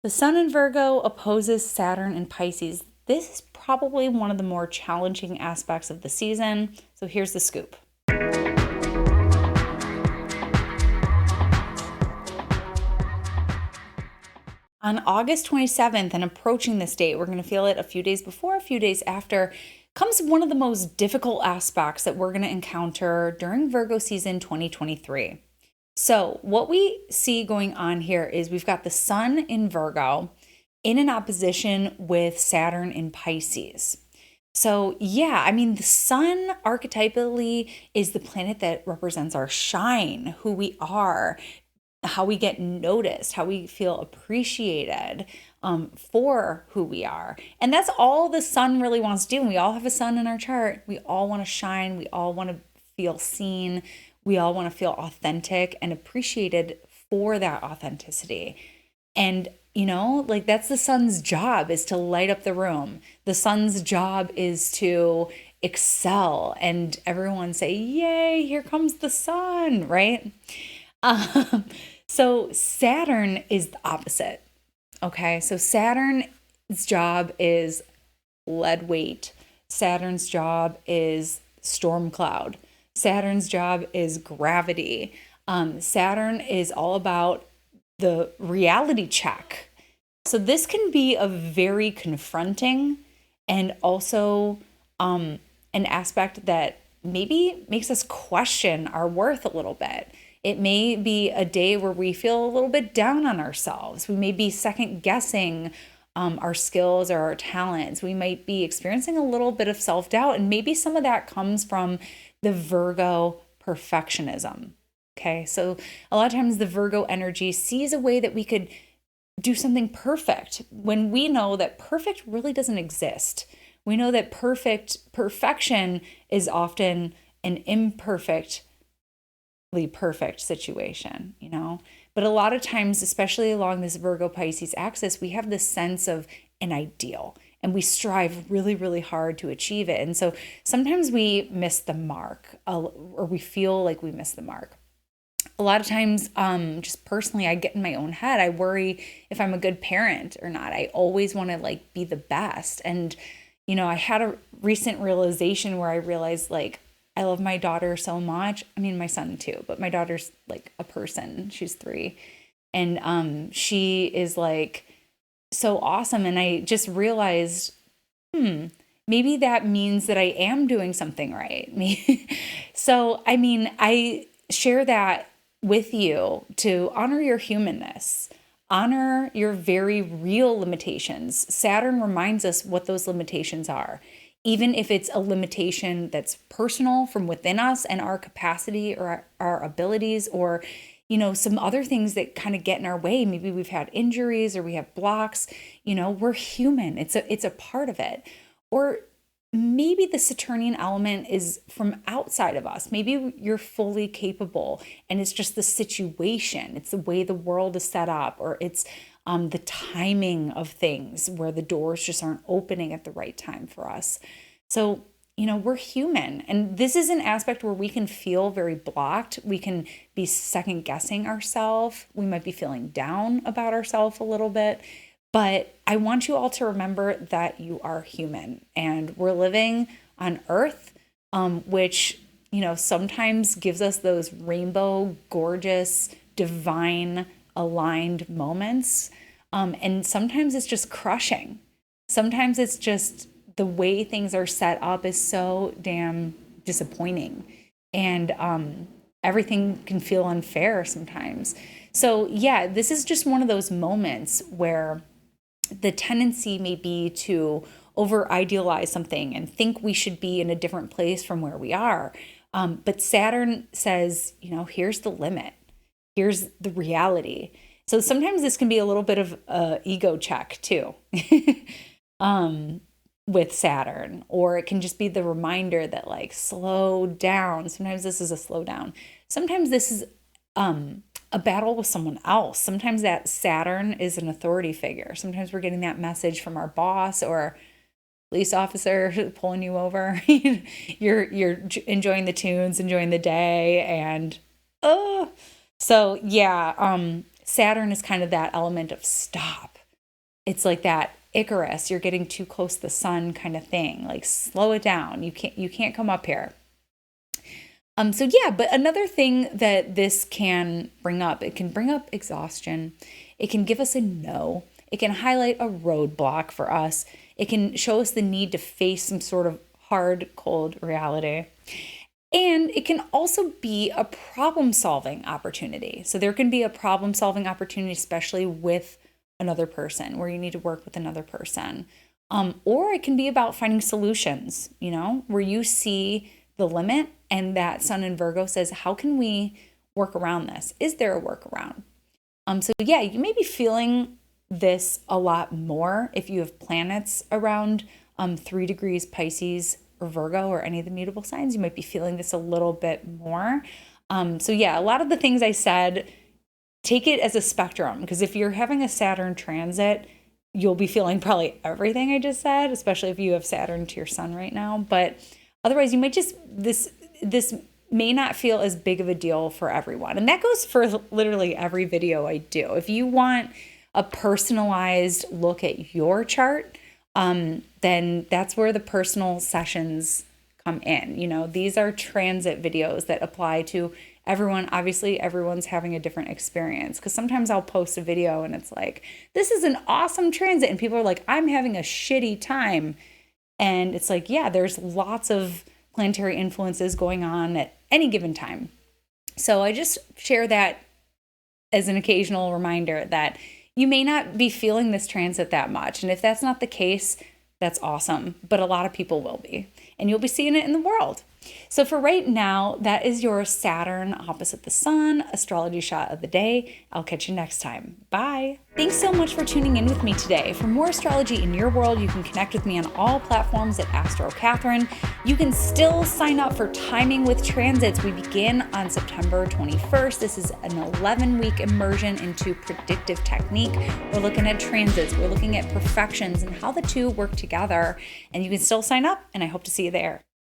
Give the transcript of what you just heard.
The Sun in Virgo opposes Saturn in Pisces. This is probably one of the more challenging aspects of the season. So here's the scoop. On August 27th, and approaching this date, we're going to feel it a few days before, a few days after, comes one of the most difficult aspects that we're going to encounter during Virgo season 2023. So, what we see going on here is we've got the Sun in Virgo in an opposition with Saturn in Pisces. So, yeah, I mean, the Sun archetypally is the planet that represents our shine, who we are, how we get noticed, how we feel appreciated for who we are. And that's all the Sun really wants to do. And we all have a Sun in our chart. We all want to shine. We all want to feel seen. We all want to feel authentic and appreciated for that authenticity. And, like that's the Sun's job, is to light up the room. The Sun's job is to excel and everyone say, yay, here comes the Sun, right? So Saturn is the opposite. Okay, so Saturn's job is lead weight. Saturn's job is storm cloud. Saturn's job is gravity. Saturn is all about the reality check. So this can be a very confronting and also an aspect that maybe makes us question our worth a little bit. It may be a day where we feel a little bit down on ourselves. We may be second guessing our skills or our talents. We might be experiencing a little bit of self-doubt, and maybe some of that comes from the Virgo perfectionism. Okay, so a lot of times the Virgo energy sees a way that we could do something perfect when we know that perfect really doesn't exist. We know that perfection is often an imperfect perfect situation, But a lot of times, especially along this Virgo Pisces axis, we have this sense of an ideal and we strive really, really hard to achieve it. And so sometimes we miss the mark, or we feel like we miss the mark. A lot of times, just personally, I get in my own head. I worry if I'm a good parent or not. I always want to be the best. And, I had a recent realization where I realized I love my daughter so much. I mean, my son too, but my daughter's like a person. She's 3. And she is so awesome. And I just realized, maybe that means that I am doing something right. So, I mean, I share that with you to honor your humanness, honor your very real limitations. Saturn reminds us what those limitations are. Even if it's a limitation that's personal from within us and our capacity or our abilities, or, some other things that kind of get in our way. Maybe we've had injuries or we have blocks, we're human. It's a part of it. Or maybe the Saturnian element is from outside of us. Maybe you're fully capable and it's just the situation. It's the way the world is set up, or it's the timing of things where the doors just aren't opening at the right time for us. So, we're human. And this is an aspect where we can feel very blocked. We can be second guessing ourselves. We might be feeling down about ourselves a little bit. But I want you all to remember that you are human and we're living on Earth, which, sometimes gives us those rainbow, gorgeous, divine aligned moments. And sometimes it's just crushing. Sometimes it's just the way things are set up is so damn disappointing. And everything can feel unfair sometimes. So yeah, this is just one of those moments where the tendency may be to over idealize something and think we should be in a different place from where we are. But Saturn says, here's the limit. Here's the reality. So sometimes this can be a little bit of an ego check too, with Saturn, or it can just be the reminder that slow down. Sometimes this is a slow down. Sometimes this is a battle with someone else. Sometimes that Saturn is an authority figure. Sometimes we're getting that message from our boss or police officer pulling you over. You're enjoying the tunes, enjoying the day, and so yeah, Saturn is kind of that element of stop. it's like that Icarus, you're getting too close to the sun kind of thing. Like, slow it down. You can't come up here. So yeah, but another thing that this can bring up, it can bring up exhaustion. It can give us a no. It can highlight a roadblock for us. It can show us the need to face some sort of hard, cold reality. And it can also be a problem-solving opportunity. So there can be a problem-solving opportunity, especially with another person, where you need to work with another person. Or it can be about finding solutions, where you see the limit and that Sun in Virgo says, how can we work around this? Is there a workaround? So yeah, you may be feeling this a lot more if you have planets around 3 degrees Pisces or Virgo or any of the mutable signs. You might be feeling this a little bit more. So yeah, a lot of the things I said, take it as a spectrum, because if you're having a Saturn transit, you'll be feeling probably everything I just said, especially if you have Saturn to your sun right now. But otherwise, you might just, this may not feel as big of a deal for everyone. And that goes for literally every video I do. If you want a personalized look at your chart, then that's where the personal sessions come in. These are transit videos that apply to everyone. Obviously, everyone's having a different experience, because sometimes I'll post a video and it's like, this is an awesome transit. And people are like, I'm having a shitty time. And it's like, yeah, there's lots of planetary influences going on at any given time. So I just share that as an occasional reminder that you may not be feeling this transit that much. And if that's not the case, that's awesome. But a lot of people will be. And you'll be seeing it in the world. So for right now, that is your Saturn opposite the sun astrology shot of the day. I'll catch you next time. Bye. Thanks so much for tuning in with me today. For more astrology in your world, you can connect with me on all platforms at Astro Catherine. You can still sign up for Timing with Transits. We begin on September 21st. This is an 11-week immersion into Predictive Technique. We're looking at transits. We're looking at profections and how the two work together. And you can still sign up, and I hope to see you there.